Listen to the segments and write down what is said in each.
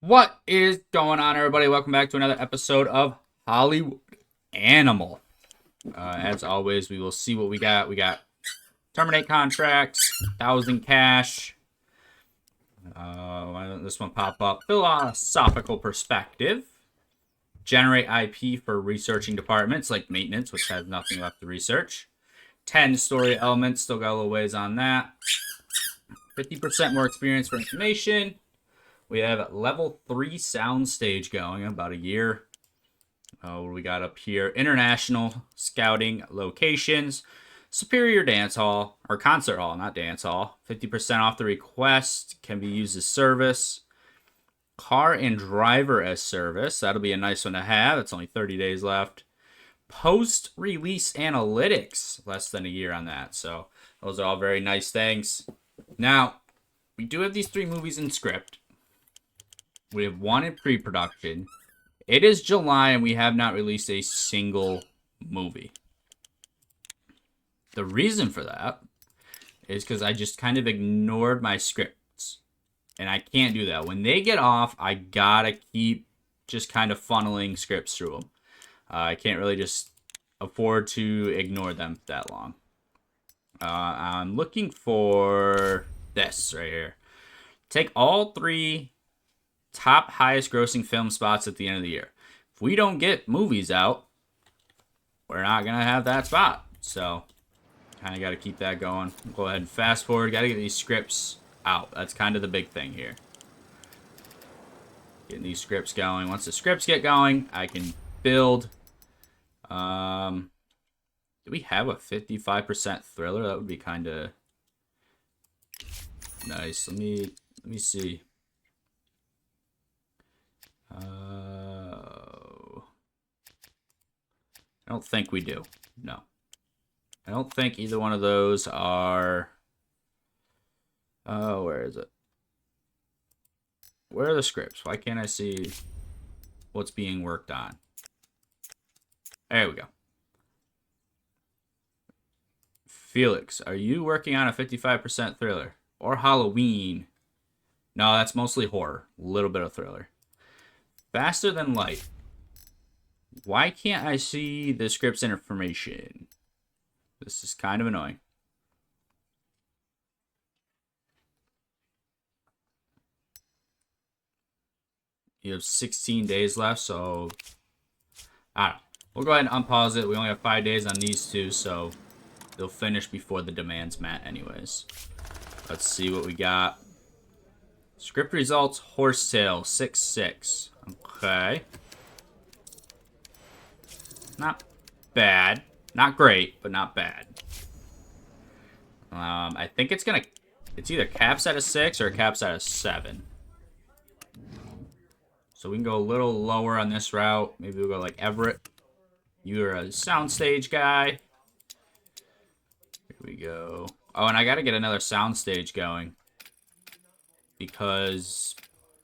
What is going on, everybody? Welcome back to another episode of Hollywood Animal. As always, we will see what we got. We got terminate contracts, 1,000 cash. Why doesn't this one pop up? Philosophical perspective. Generate IP for researching departments like maintenance, which has nothing left to research. 10 story elements, still got a little ways on that. 50% more experience for information. We have level 3 soundstage going, about a year. What do we got up here? International scouting locations. Superior dance hall, or concert hall, not dance hall. 50% off the request, can be used as service. Car and driver as service, that'll be a nice one to have. It's only 30 days left. Post-release analytics, less than a year on that. So those are all very nice things. Now, we do have these 3 movies in script. We have 1 in pre-production. It is July and we have not released a single movie. The reason for that is because I just kind of ignored my scripts. And I can't do that. When they get off, I gotta keep just kind of funneling scripts through them. I can't really just afford to ignore them that long. I'm looking for this right here. Take all 3 top highest grossing film spots at the end of the year. If we don't get movies out, we're not going to have that spot. So, kind of got to keep that going. Go ahead and fast forward. Got to get these scripts out. That's kind of the big thing here. Getting these scripts going. Once the scripts get going, I can build. Do we have a 55% thriller? That would be kind of nice. Let me see. I don't think we do. No. I don't think either one of those are... Oh, where is it? Where are the scripts? Why can't I see what's being worked on? There we go. Felix, are you working on a 55% thriller? Or Halloween? No, that's mostly horror. A little bit of thriller. Faster than light. Why can't I see the script's information? This is kind of annoying. You have 16 days left, so... I don't know. We'll go ahead and unpause it. We only have 5 days on these 2, so... they'll finish before the demand's met anyways. Let's see what we got. Script results, Horsetail, 6-6. Okay. Not bad. Not great, but not bad. I think it's gonna... it's either caps at a 6 or caps at a 7. So we can go a little lower on this route. Maybe we'll go like Everett. You're a soundstage guy. Here we go. Oh, and I gotta get another soundstage going. Because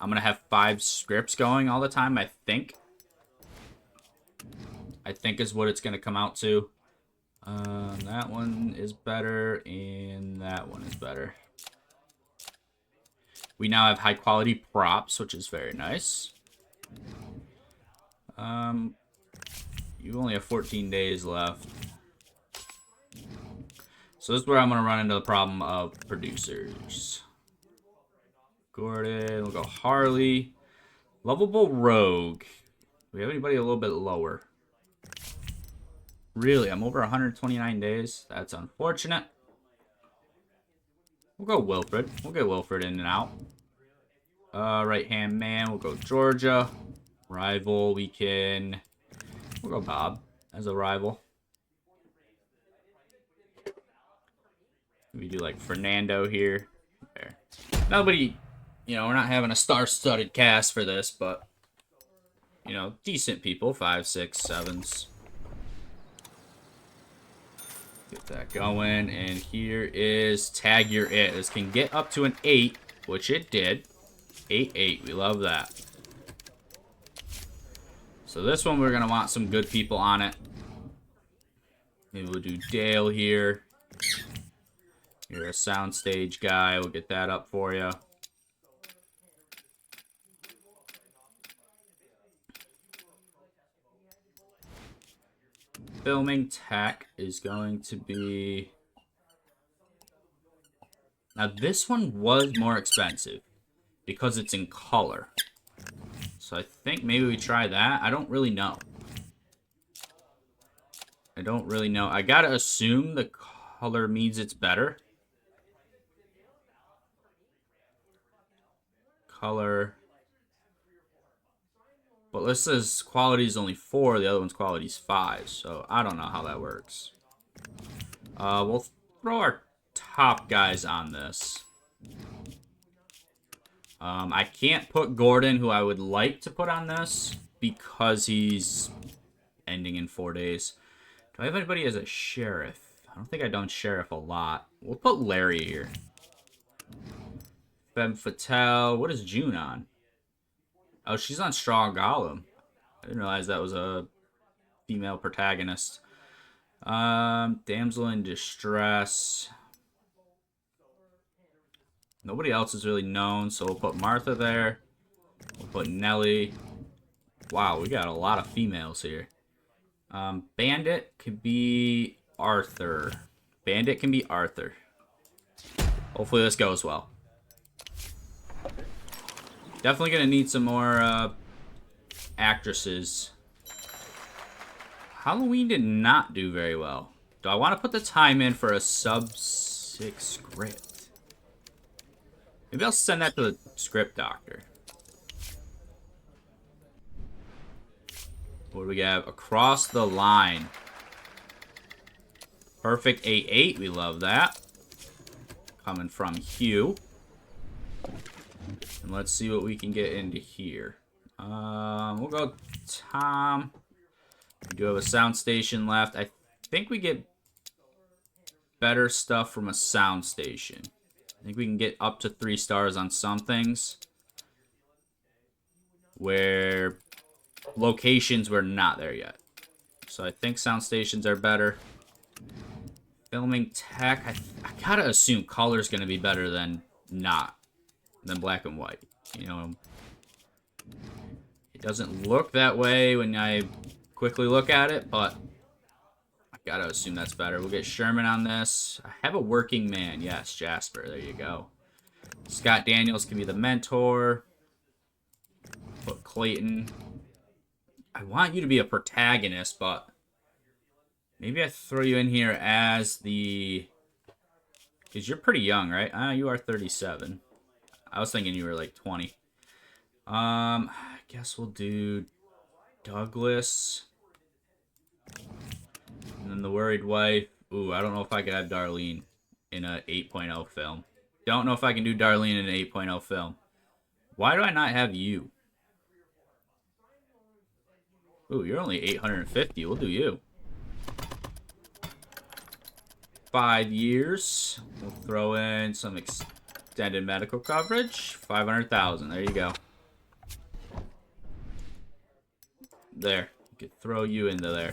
I'm gonna have 5 scripts going all the time, I think. I think is what it's gonna come out to. That one is better, and that one is better. We now have high quality props, which is very nice. You only have 14 days left. So this is where I'm going to run into the problem of producers. Gordon, we'll go Harley. Lovable Rogue. Do we have anybody a little bit lower? Really, I'm over 129 days. That's unfortunate. We'll go Wilfred. We'll get Wilfred in and out. Right-hand man, we'll go Georgia. Rival, we'll go Bob as a rival. We do like Fernando here. There. Nobody, we're not having a star-studded cast for this, but, decent people. 5, 6, 7s. Get that going, and here is Tag Your It. This can get up to an 8, which it did. 8-8, we love that. So this one we're going to want some good people on it. Maybe we'll do Dale here. You're a soundstage guy, we'll get that up for you. filming tech is going to be... Now, this one was more expensive because it's in color. So I think maybe we try that. I don't really know. I don't really know. I gotta assume the color means it's better. Color. But this says quality is only 4. The other one's quality is 5. So I don't know how that works. We'll throw our top guys on this. I can't put Gordon, who I would like to put on this, because he's ending in 4 days. Do I have anybody as a sheriff? I don't think I've done sheriff a lot. We'll put Larry here. Femme Fatale. What is June on? Oh, she's on Strong Golem. I didn't realize that was a female protagonist. Damsel in Distress. Nobody else is really known, so we'll put Martha there. We'll put Nellie. Wow, we got a lot of females here. Bandit could be Arthur. Bandit can be Arthur. Hopefully this goes well. Definitely gonna need some more actresses. Halloween did not do very well. Do I want to put the time in for a sub-6 script? Maybe I'll send that to the script doctor. What do we have? Across the Line. Perfect 8-8. We love that. Coming from Hugh. And let's see what we can get into here. We'll go Tom. We do have a sound station left. I think we get better stuff from a sound station. I think we can get up to 3 stars on some things where locations were not there yet. So I think sound stations are better. Filming tech, I gotta assume color is gonna be better than black and white. You know, it doesn't look that way when I quickly look at it, but I gotta assume that's better. We'll get Sherman on this. I have a working man. Yes, Jasper. There you go. Scott Daniels can be the mentor. Put Clayton. I want you to be a protagonist, but maybe I throw you in here as the... Because you're pretty young, right? You are 37. I was thinking you were like 20. I guess we'll do Douglas. And then the worried wife. Ooh, I don't know if I could have Darlene in a 8.0 film. Don't know if I can do Darlene in an 8.0 film. Why do I not have you? Ooh, you're only 850. We'll do you. 5 years. We'll throw in some extended medical coverage. 500,000. There you go. There. You could throw you into there.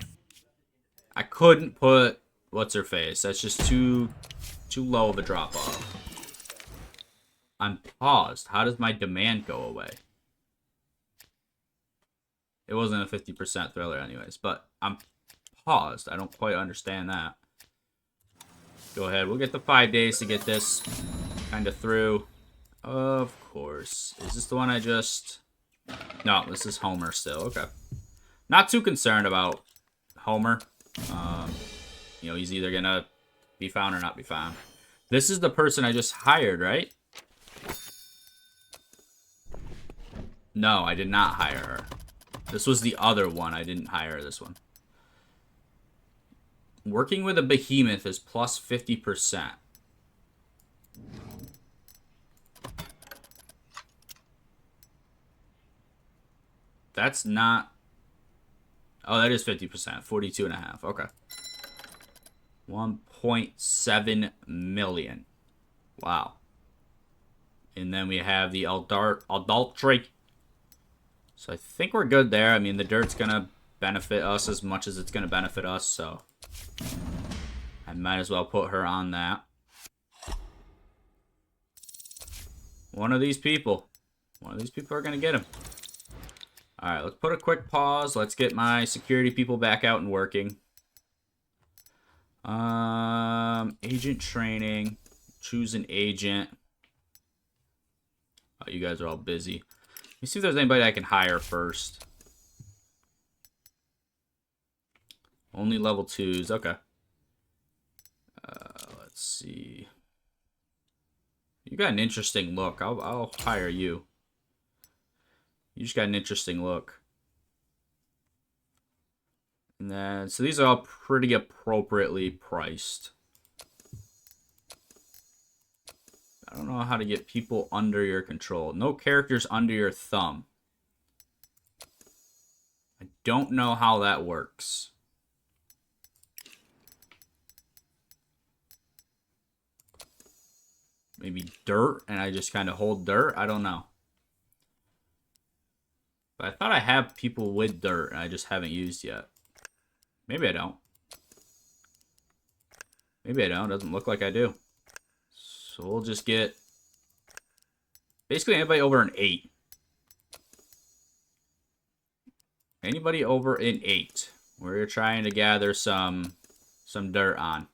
I couldn't put what's her face. That's just too low of a drop off. I'm paused. How does my demand go away? It wasn't a 50% thriller anyways, but I'm paused. I don't quite understand that. Go ahead. We'll get the 5 days to get this kind of through. Of course. Is this the one I just... No, this is Homer still. Okay. Not too concerned about Homer. You know, he's either going to be found or not be found. This is the person I just hired, right? No, I did not hire her. This was the other one. I didn't hire this one. Working with a behemoth is plus 50%. That's not... Oh, that is 50%. 42.5. Okay. 1.7 million. Wow. And then we have the adultery. So I think we're good there. I mean, the dirt's going to benefit us as much as it's going to benefit us, so I might as well put her on that. One of these people are going to get him. All right, let's put a quick pause. Let's get my security people back out and working. Agent training. Choose an agent. Oh, you guys are all busy. Let me see if there's anybody I can hire first. Only level 2s. Okay. Let's see. You got an interesting look. I'll hire you. You just got an interesting look. And then, so these are all pretty appropriately priced. I don't know how to get people under your control. No characters under your thumb. I don't know how that works. Maybe dirt, and I just kind of hold dirt? I don't know. But I thought I have people with dirt, and I just haven't used yet. Maybe I don't. Maybe I don't. Doesn't look like I do. So we'll just get basically anybody over an 8. Anybody over an 8. We're trying to gather some dirt on.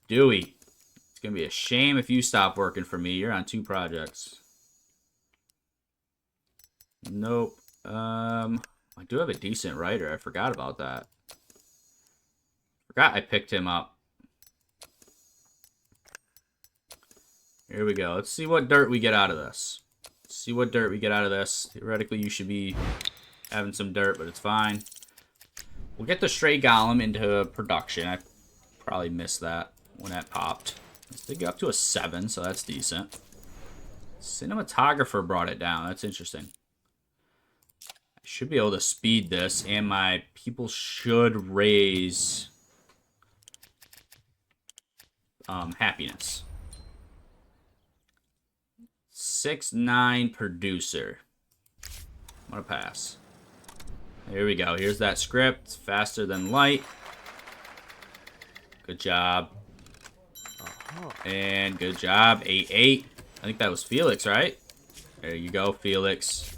Dewey. It's going to be a shame if you stop working for me. You're on 2 projects. Nope. I do have a decent writer. I forgot about that. Forgot I picked him up. Here we go. Let's see what dirt we get out of this. Let's see what dirt we get out of this. Theoretically, you should be having some dirt, but it's fine. We'll get the Stray Golem into production. I probably missed that when that popped. Let's get up to a 7, so that's decent. Cinematographer brought it down. That's interesting. I should be able to speed this, and my people should raise happiness. 6-9 producer. I'm gonna pass. Here we go. Here's that script. Faster than light. Good job. And good job. 8-8. I think that was Felix, right? There you go, Felix.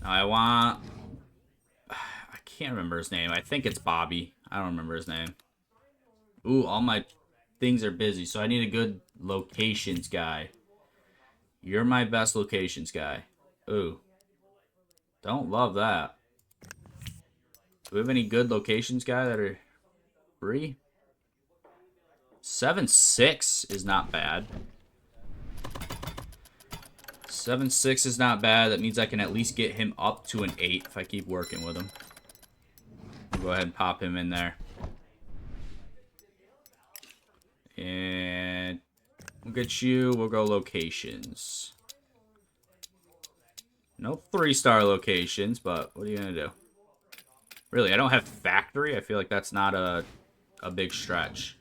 Now I want... I can't remember his name. I think it's Bobby. I don't remember his name. Ooh, all my things are busy, so I need a good locations guy. You're my best locations guy. Ooh. Don't love that. Do we have any good locations guy that are free? 7-6 is not bad. 7-6 is not bad. That means I can at least get him up to an 8 if I keep working with him. I'll go ahead and pop him in there. And we'll get you. We'll go locations. No 3-star locations, but what are you going to do? Really, I don't have factory. I feel like that's not a big stretch.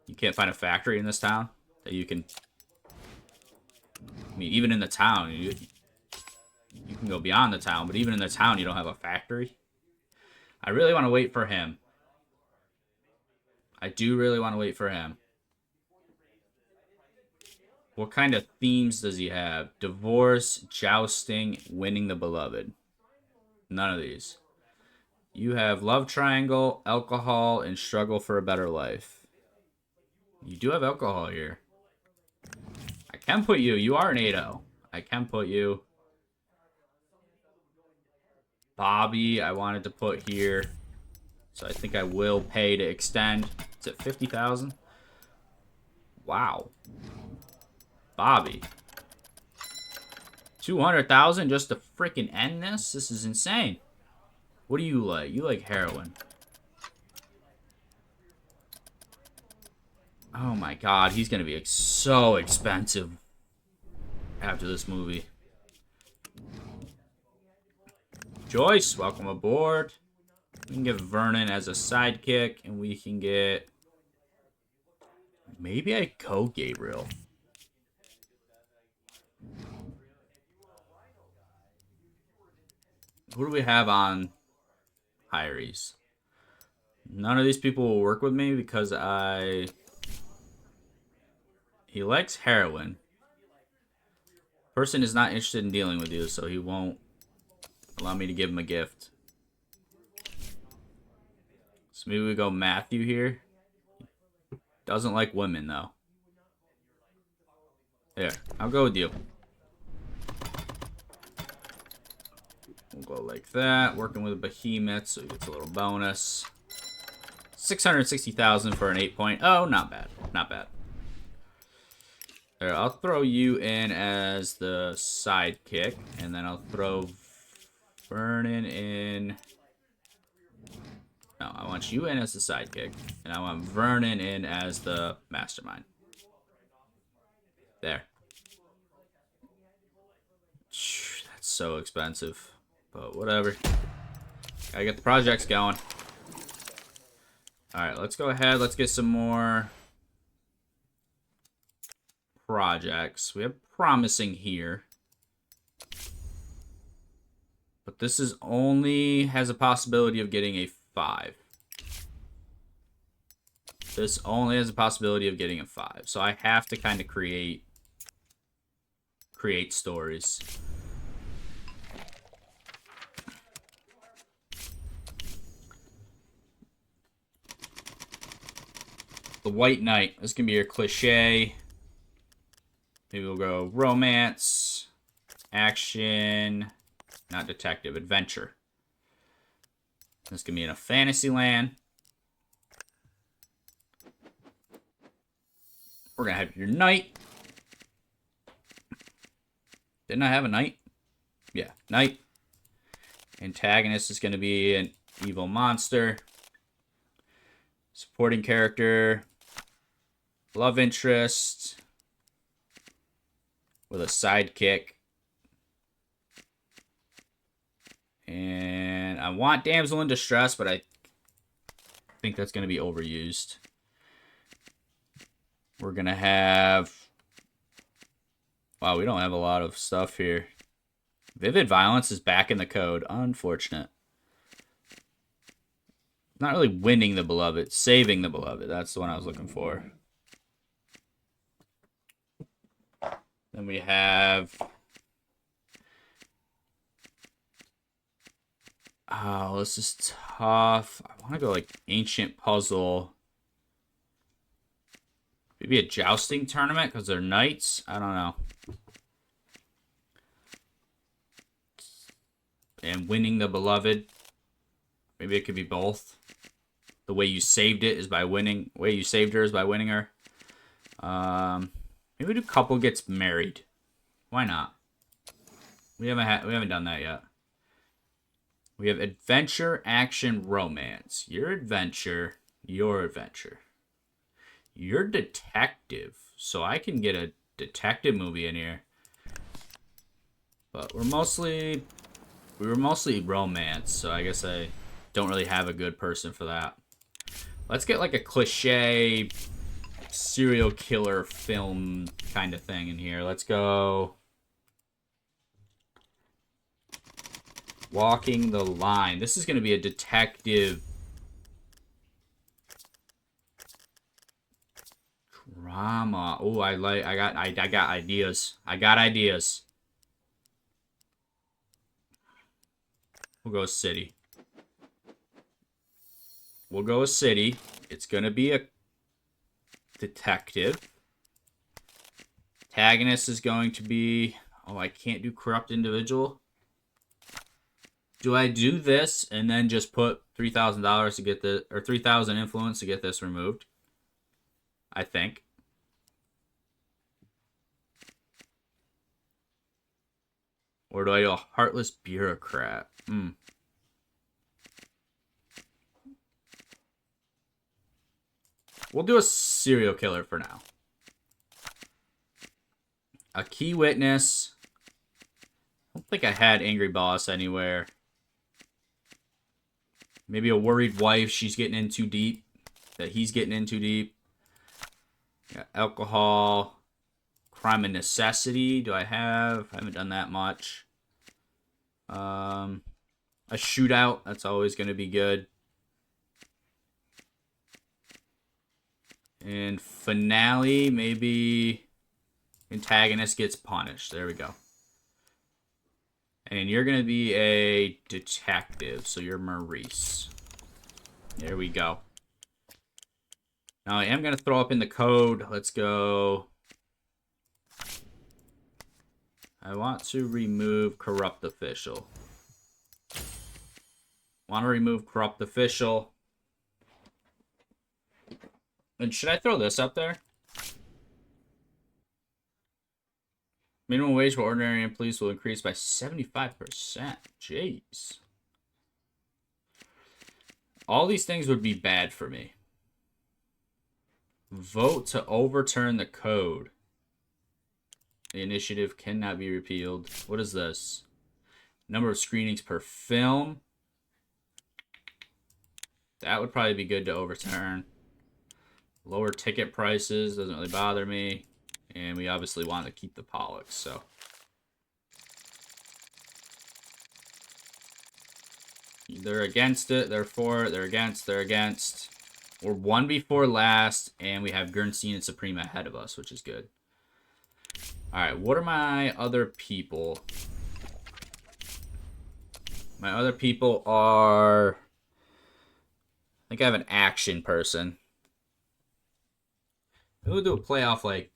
You can't find a factory in this town that you can... I mean, even in the town, you can go beyond the town, but even in the town, you don't have a factory. I really want to wait for him. I do really want to wait for him. What kind of themes does he have? Divorce, jousting, winning the beloved. None of these. You have love triangle, alcohol, and struggle for a better life. You do have alcohol here. I can put you. You are an 8-0. I can put you. Bobby, I wanted to put here. So I think I will pay to extend. It's at 50,000. Wow. Bobby. 200,000 just to freaking end this? This is insane. What do you like? You like heroin. Oh my god, he's gonna be so expensive after this movie. Joyce, welcome aboard. We can get Vernon as a sidekick, and we can get... Maybe I go Gabriel. Who do we have on hirees? None of these people will work with me because He likes heroin. Person is not interested in dealing with you, so he won't allow me to give him a gift. So maybe we go Matthew here. Doesn't like women, though. There, I'll go with you. We'll go like that. Working with a behemoth, so he gets a little bonus. 660,000 for an 8.0. Not bad. Not bad. There, I'll throw you in as the sidekick, and then I'll throw Vernon in. No, I want you in as the sidekick, and I want Vernon in as the mastermind. There. That's so expensive, but whatever. Gotta get the projects going. Alright, let's go ahead. Let's get some more projects. We have promising here. But this is only has a possibility of getting a 5. This only has a possibility of getting a 5. So I have to kind of create stories. The White Knight. This can be your cliche. Maybe we'll go romance, action, not detective, adventure. This can be in a fantasy land. We're going to have your knight. Didn't I have a knight? Yeah, knight. Antagonist is going to be an evil monster. Supporting character. Love interest. With a sidekick. And I want damsel in distress, but I think that's going to be overused. We're going to have... Wow, we don't have a lot of stuff here. Vivid violence is back in the code. Unfortunate. Not really winning the beloved. Saving the beloved. That's the one I was looking for. Then we have... Oh, this is tough. I want to go like ancient puzzle. Maybe a jousting tournament because they're knights. I don't know. And winning the beloved. Maybe it could be both. The way you saved it is by winning. The way you saved her is by winning her. Maybe the couple gets married. Why not? We haven't done that yet. We have adventure, action, romance. Your adventure, your adventure. You're detective, so I can get a detective movie in here. But we were mostly romance, so I guess I don't really have a good person for that. Let's get like a cliche serial killer film kind of thing in here. Let's go Walking the Line. This is going to be a detective drama. Oh, I got ideas. I got ideas. We'll go city. We'll go city. It's going to be a detective. Antagonist is going to be... Oh, I can't do corrupt individual. Do I do this and then just put $3,000 to get the... Or 3,000 influence to get this removed? I think. Or do I do a heartless bureaucrat? We'll do a serial killer for now. A key witness. I don't think I had angry boss anywhere. Maybe a worried wife. She's getting in too deep. That he's getting in too deep. Got alcohol. Crime and necessity. Do I have? I haven't done that much. A shootout. That's always going to be good. And finale, maybe antagonist gets punished. There we go. And you're going to be a detective, so you're Maurice. There we go. Now I am going to throw up in the code. Let's go. I want to remove corrupt official. Want to remove corrupt official. And should I throw this up there? Minimum wage for ordinary employees will increase by 75%. Jeez. All these things would be bad for me. Vote to overturn the code. The initiative cannot be repealed. What is this? Number of screenings per film. That would probably be good to overturn. Lower ticket prices. Doesn't really bother me. And we obviously want to keep the Pollux, so. They're against it. They're for it. They're against. They're against. We're one before last, and we have Gernstein and Suprema ahead of us, which is good. Alright, what are my other people? My other people are... I think I have an action person. We'll do a playoff like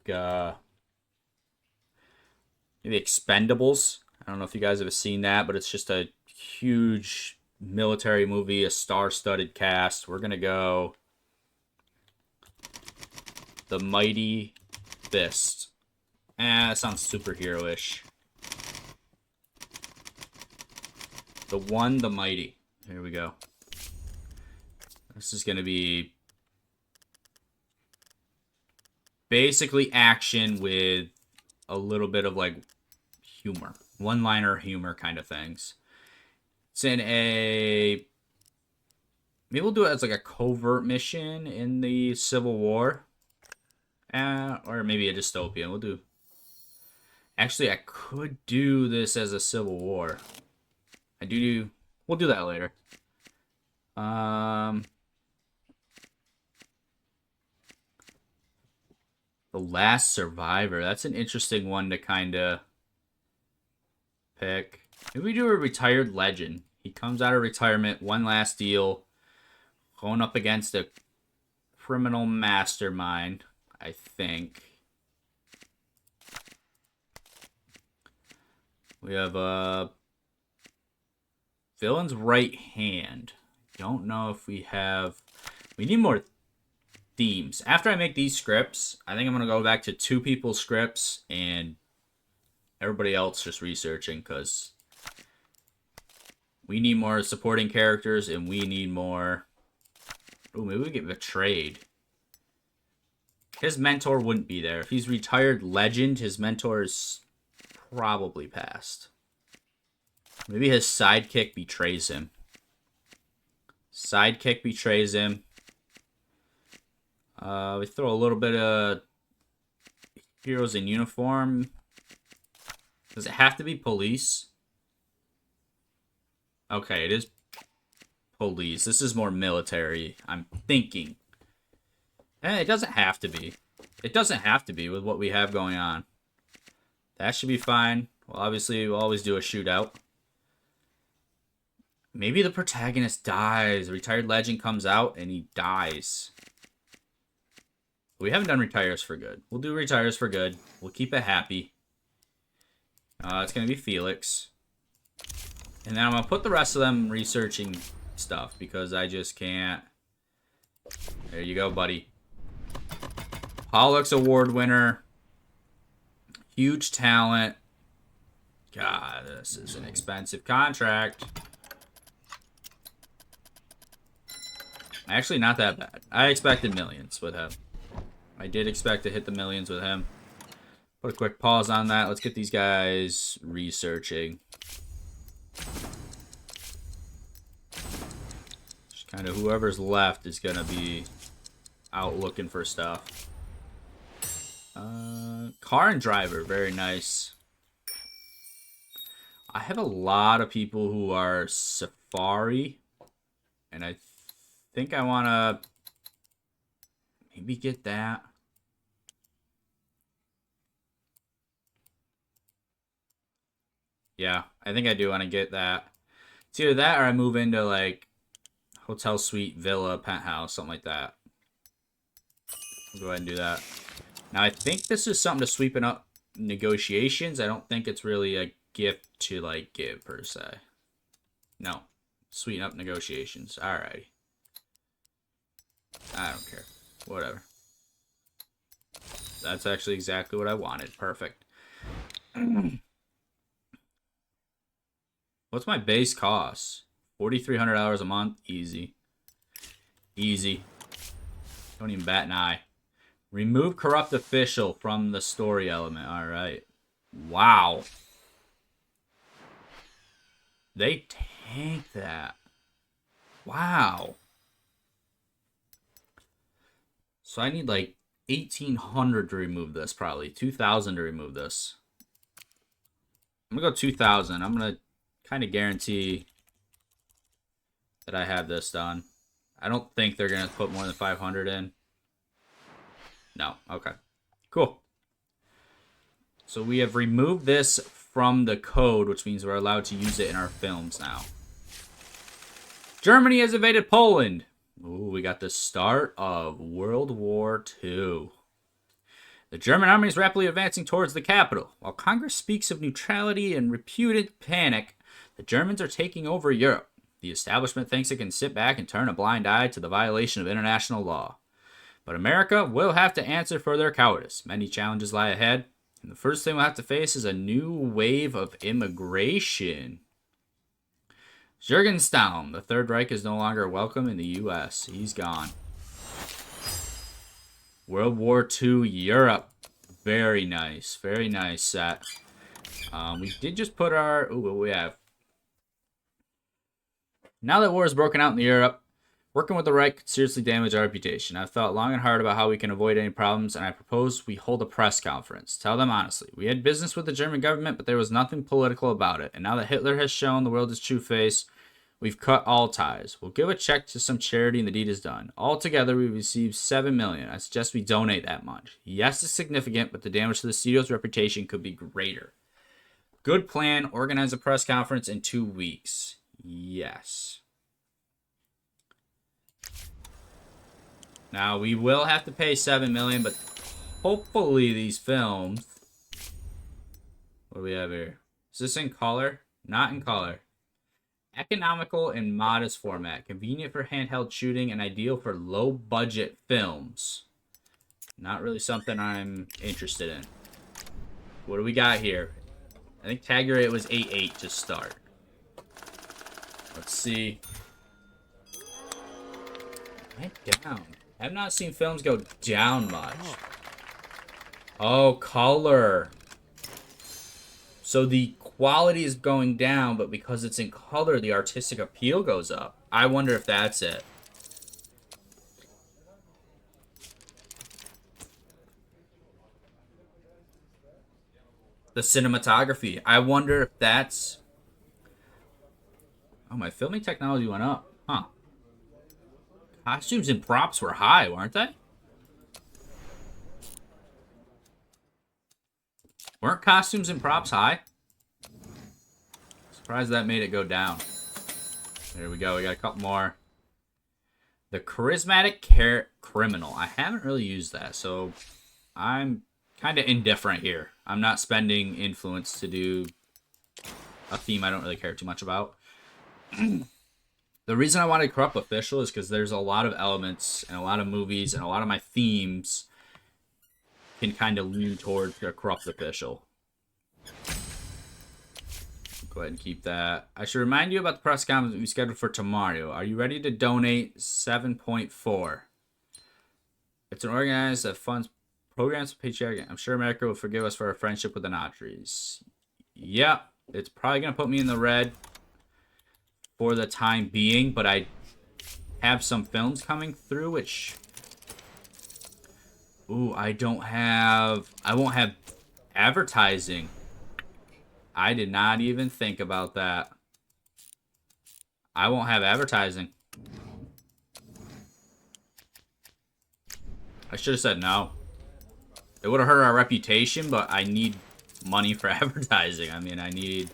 maybe Expendables. I don't know if you guys have seen that, but it's just a huge military movie, a star-studded cast. We're gonna go The Mighty Fist. That sounds superhero-ish. The One, the Mighty. Here we go. This is gonna be basically action with a little bit of like humor, one-liner humor kind of things. It's in a, maybe we'll do it as like a covert mission in the Civil War, or maybe a dystopian. We'll do. Actually, I could do this as a Civil War. We'll do that later. The Last Survivor. That's an interesting one to kind of pick. Maybe we do a retired legend. He comes out of retirement, one last deal, going up against a criminal mastermind, I think. We have a villain's right hand. Don't know if we have... We need more themes. After I make these scripts, I think I'm going to go back to 2 people's scripts and everybody else just researching, because we need more supporting characters and we need more... Oh, maybe we get betrayed. His mentor wouldn't be there. If he's retired legend, his mentor is probably passed. Maybe his sidekick betrays him. Sidekick betrays him. We throw a little bit of heroes in uniform. Does it have to be police? Okay, it is police. This is more military, I'm thinking. It doesn't have to be. It doesn't have to be with what we have going on. That should be fine. Well, obviously, we'll always do a shootout. Maybe the protagonist dies. A retired legend comes out and he dies. We haven't done retires for good. We'll do retires for good. We'll keep it happy. It's going to be Felix. And then I'm going to put the rest of them researching stuff because I just can't. There you go, buddy. Pollux Award winner. Huge talent. God, this is an expensive contract. Actually, not that bad. I expected millions with him. I did expect to hit the millions with him. Put a quick pause on that. Let's get these guys researching. Just kind of whoever's left is going to be out looking for stuff. Car and driver. Very nice. I have a lot of people who are safari. And I think I want to maybe get that. Yeah, I think I do want to get that. It's either that or I move into, like, hotel suite, villa, penthouse, something like that. I'll go ahead and do that. Now, I think this is something to sweeten up negotiations. I don't think it's really a gift to, like, give, per se. No. Sweeten up negotiations. Alrighty. I don't care. Whatever. That's actually exactly what I wanted. Perfect. What's my base cost? $4,300 a month. Easy. Easy. Don't even bat an eye. Remove corrupt official from the story element. Alright. Wow. They tanked that. Wow. So I need like 1,800 to remove this, probably. 2,000 to remove this. I'm going to go 2,000. I'm going to kind of guarantee that I have this done. I don't think they're going to put more than 500 in. No. Okay. Cool. So we have removed this from the code, which means we're allowed to use it in our films now. Germany has invaded Poland. Ooh, we got the start of World War II. The German army is rapidly advancing towards the capital. While Congress speaks of neutrality and reputed panic, the Germans are taking over Europe. The establishment thinks it can sit back and turn a blind eye to the violation of international law. But America will have to answer for their cowardice. Many challenges lie ahead, and the first thing we'll have to face is a new wave of immigration. Jürgenstein, the Third Reich is no longer welcome in the U.S. He's gone. World War II, Europe. Very nice. Very nice set. We did just put our... Ooh, what we have? Now that war is broken out in Europe, working with the Reich could seriously damage our reputation. I've thought long and hard about how we can avoid any problems, and I propose we hold a press conference. Tell them honestly. We had business with the German government, but there was nothing political about it. And now that Hitler has shown the world his true face, we've cut all ties. We'll give a check to some charity and the deed is done. Altogether, we received $7 million. I suggest we donate that much. Yes, it's significant, but the damage to the studio's reputation could be greater. Good plan. Organize a press conference in 2 weeks. Yes. Now, we will have to pay $7 million, but hopefully these films... What do we have here? Is this in color? Not in color. Economical and modest format. Convenient for handheld shooting and ideal for low-budget films. Not really something I'm interested in. What do we got here? I think tag rate was 8.8 to start. Let's see. Went down. I have not seen films go down much. Oh, color. So the quality is going down, but because it's in color, the artistic appeal goes up. I wonder if that's it. The cinematography. I wonder if that's... Oh, my filming technology went up. Huh. Costumes and props were high, weren't they? Weren't costumes and props high? Surprised that made it go down. There we go. We got a couple more. The charismatic criminal. I haven't really used that, so I'm kind of indifferent here. I'm not spending influence to do a theme I don't really care too much about. The reason I wanted corrupt official is because there's a lot of elements and a lot of movies and a lot of my themes can kind of lean towards a corrupt official. Go ahead and keep that. I should remind you about the press conference we scheduled for tomorrow. Are you ready to donate 7.4? It's an organized that funds programs for patriotic. I'm sure America will forgive us for our friendship with the Nazis. Yep, it's probably going to put me in the red for the time being, but I have some films coming through, which... Ooh, I won't have advertising. I did not even think about that. I won't have advertising. I should have said no. It would have hurt our reputation, but I need money for advertising. I mean, I need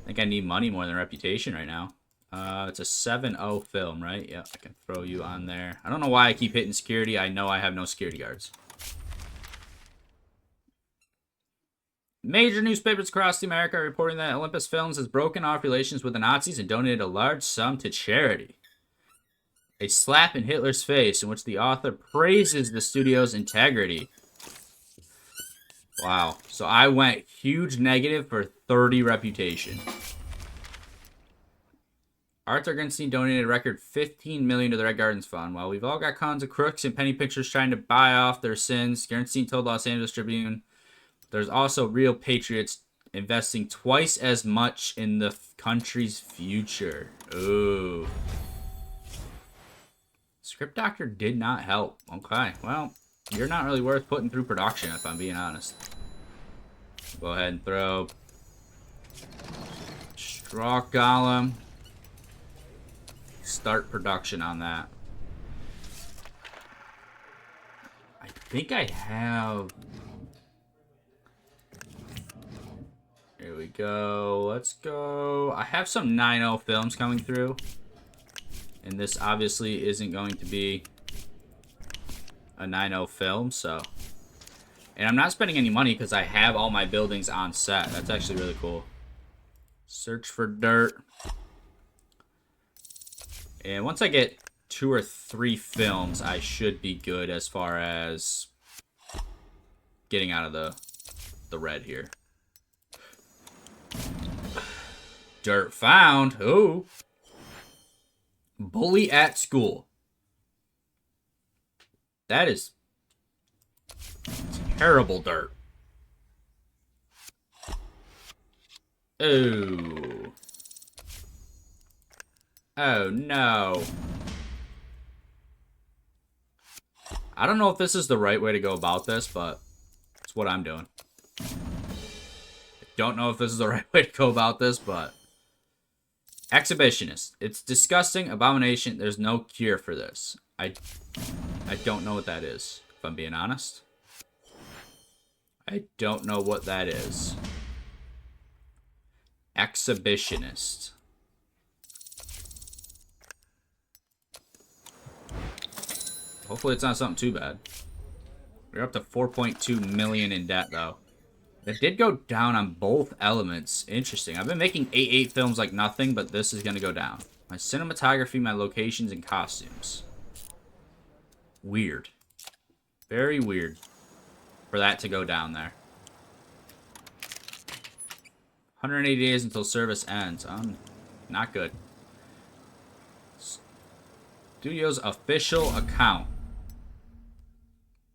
I think I need money more than reputation right now. It's a 7-0 film, right? Yeah, I can throw you on there. I don't know why I keep hitting security. I know I have no security guards. Major newspapers across America are reporting that Olympus Films has broken off relations with the Nazis and donated a large sum to charity. A slap in Hitler's face, in which the author praises the studio's integrity. Wow. So I went huge negative for 30 reputation. Arthur Gunstein donated a record $15 million to the Red Gardens Fund. While we've all got cons of crooks and penny pinchers trying to buy off their sins, Gunstein told Los Angeles Tribune, there's also real patriots investing twice as much in the country's future. Ooh. Script Doctor did not help. Okay, well, you're not really worth putting through production, if I'm being honest. Go ahead and throw Straw Golem. Start production on that. I think I have... Here we go. Let's go. I have some 9-0 films coming through. And this obviously isn't going to be a 9-0 film, so... And I'm not spending any money because I have all my buildings on set. That's actually really cool. Search for dirt. And once I get 2 or 3 films, I should be good as far as getting out of the red here. Dirt found. Ooh. Bully at school. That is terrible dirt. Ooh. Oh, no. I don't know if this is the right way to go about this, but it's what I'm doing. I don't know if this is the right way to go about this, but... Exhibitionist. It's disgusting, abomination. There's no cure for this. I don't know what that is, if I'm being honest. I don't know what that is. Exhibitionist. Hopefully it's not something too bad. We're up to 4.2 million in debt, though. It did go down on both elements. Interesting. I've been making 8-8 films like nothing, but this is going to go down. My cinematography, my locations, and costumes. Weird. Very weird for that to go down there. 180 days until service ends. Not good. Studio's official account.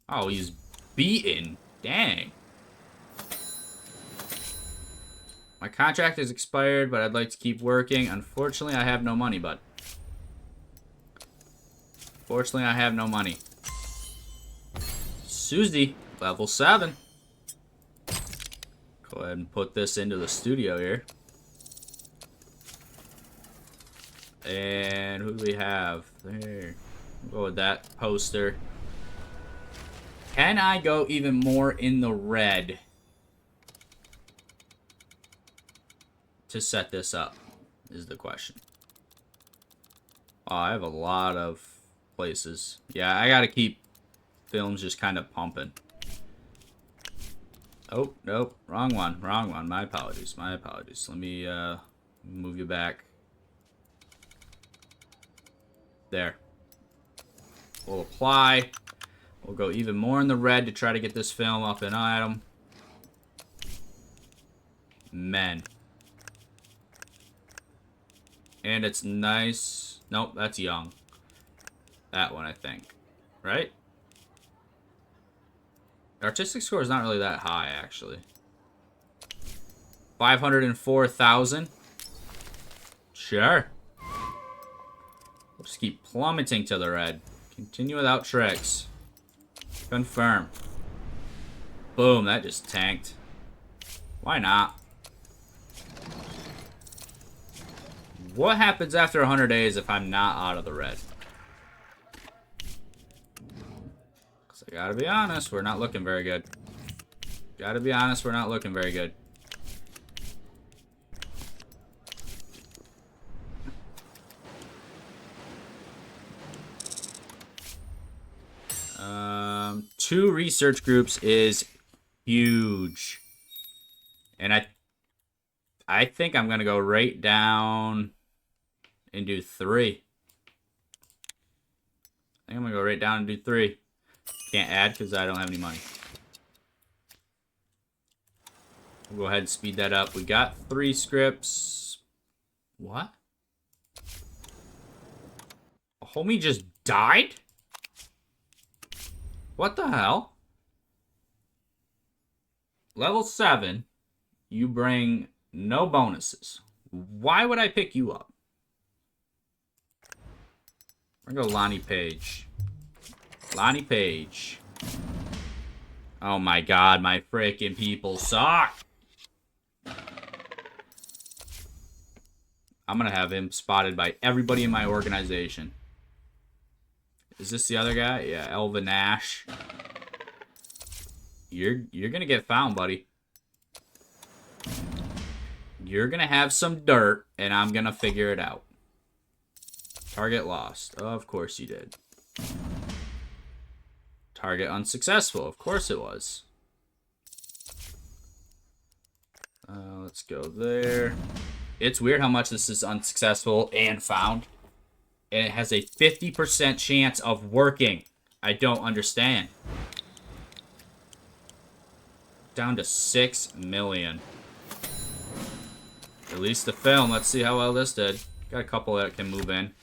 Oh, he's beaten. Dang. My contract is expired, but I'd like to keep working. Unfortunately, I have no money, bud. Fortunately, I have no money. Susie, level 7. Go ahead and put this into the studio here. And who do we have? There. We'll go with that poster. Can I go even more in the red to set this up, is the question. Oh, I have a lot of places. Yeah, I gotta keep films just kind of pumping. Oh, nope. Wrong one. Wrong one. My apologies. My apologies. Let me move you back. There. We'll apply. We'll go even more in the red to try to get this film up in item. Men. And it's nice. Nope, that's young. That one, I think. Right? Artistic score is not really that high, actually. 504,000. Sure. We'll just keep plummeting to the red. Continue without tricks. Confirm. Boom, that just tanked. Why not? What happens after 100 days if I'm not out of the red? Because I gotta be honest, we're not looking very good. Gotta be honest, we're not looking very good. 2 research groups is huge. And I think I'm going to go right down and do 3. I think I'm going to go right down and do 3. Can't add because I don't have any money. We'll go ahead and speed that up. We got 3 scripts. What? A homie just died? What the hell? Level 7. You bring no bonuses. Why would I pick you up? We're going to go Lonnie Page. Lonnie Page. Oh my god, my freaking people suck. I'm going to have him spotted by everybody in my organization. Is this the other guy? Yeah, Elva Nash. You're going to get found, buddy. You're going to have some dirt, and I'm going to figure it out. Target lost. Oh, of course you did. Target unsuccessful. Of course it was. Let's go there. It's weird how much this is unsuccessful and found. And it has a 50% chance of working. I don't understand. Down to 6 million. Release the film. Let's see how well this did. Got a couple that can move in.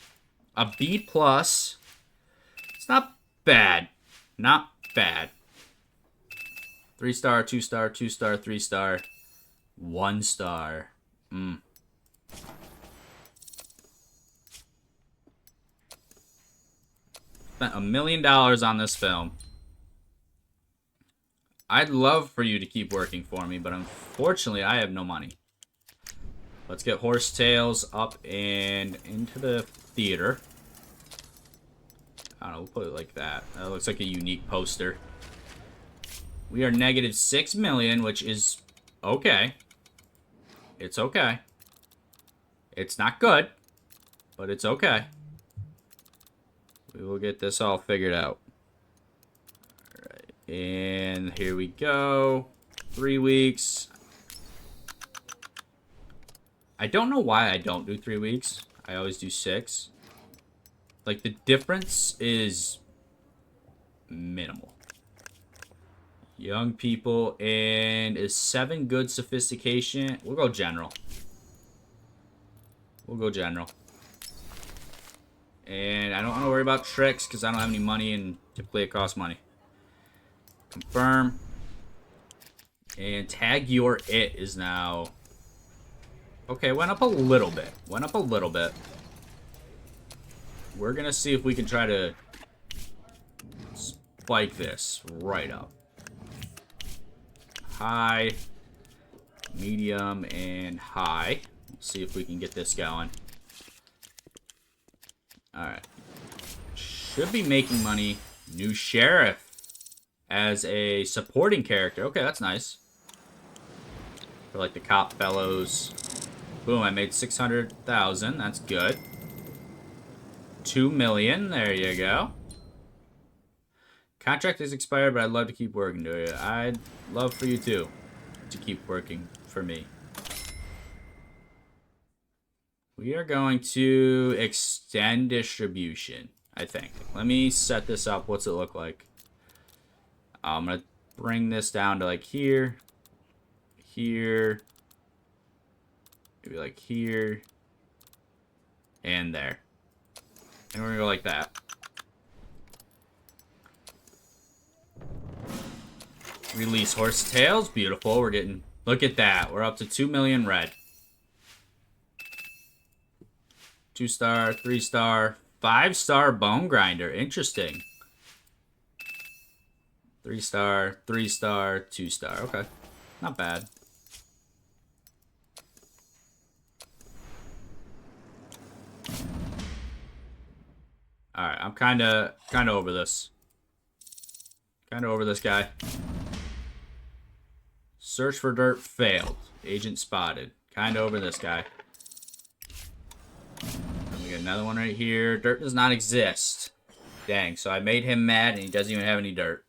A B+. It's not bad. Not bad. 3-star, 2-star, 2-star, 3-star. 1-star. Spent $1 million on this film. I'd love for you to keep working for me, but unfortunately I have no money. Let's get Horsetails up and into the theater. I don't know, we'll put it like that. That looks like a unique poster. We are negative 6 million, which is okay. It's okay. It's not good, but it's okay. We will get this all figured out. Alright, and here we go. 3 weeks. I don't know why I don't do 3 weeks. I always do 6. Like, the difference is minimal. Young people, and is 7 good sophistication? We'll go general. We'll go general. And I don't want to worry about tricks because I don't have any money and typically it costs money. Confirm. And tag your it is now... Okay, went up a little bit. Went up a little bit. We're going to see if we can try to spike this right up. High, medium, and high. Let's see if we can get this going. Alright. Should be making money. New sheriff as a supporting character. Okay, that's nice. For like the cop fellows. Boom, I made 600,000. That's good. 2 million. There you go. Contract is expired, but I'd love to keep working to you. I'd love for you too to keep working for me. We are going to extend distribution, I think. Let me set this up. What's it look like? I'm going to bring this down to like here, here, maybe like here, and there. And we're going to go like that. Release Horsetails. Beautiful. We're getting... Look at that. We're up to 2 million red. 2-star, 3-star, 5-star Bone Grinder. Interesting. 3-star, 3-star, 2-star. Okay. Not bad. Alright, I'm kinda over this. Kinda over this guy. Search for dirt failed. Agent spotted. Kinda over this guy. And we got another one right here. Dirt does not exist. Dang, so I made him mad and he doesn't even have any dirt.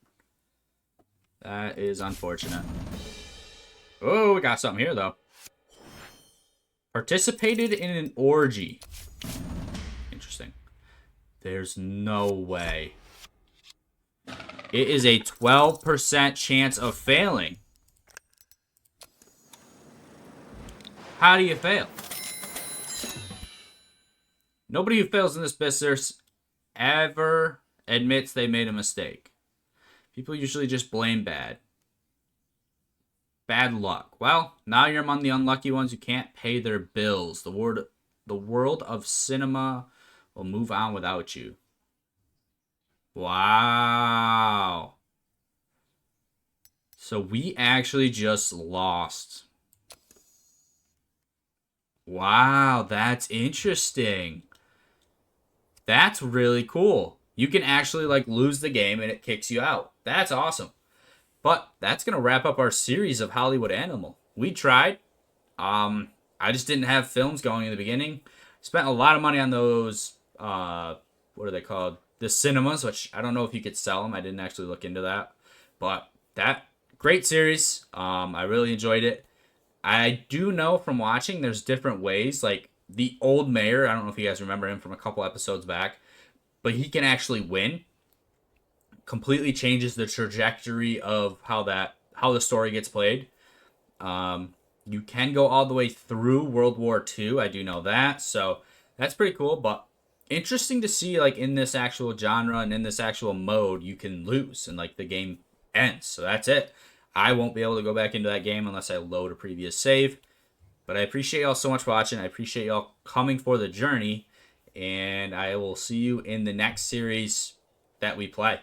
That is unfortunate. Oh, we got something here, though. Participated in an orgy. Interesting. There's no way. It is a 12% chance of failing. How do you fail? Nobody who fails in this business ever admits they made a mistake. People usually just blame bad luck. Well, now you're among the unlucky ones who can't pay their bills. The world of cinema will move on without you. Wow. So we actually just lost. Wow, that's interesting. That's really cool. You can actually like lose the game and it kicks you out. That's awesome. But that's going to wrap up our series of Hollywood Animal. We tried. I just didn't have films going in the beginning. Spent a lot of money on those, what are they called? The cinemas, which I don't know if you could sell them. I didn't actually look into that. But that, great series. I really enjoyed it. I do know from watching there's different ways. Like the old mayor, I don't know if you guys remember him from a couple episodes back, but he can actually win. Completely changes the trajectory of how the story gets played. You can go all the way through World War II. I do know that, so that's pretty cool. But interesting to see, like in this actual genre and in this actual mode, you can lose and like the game ends. So that's it. I won't be able to go back into that game unless I load a previous save. But I appreciate y'all so much for watching. I appreciate y'all coming for the journey, and I will see you in the next series that we play.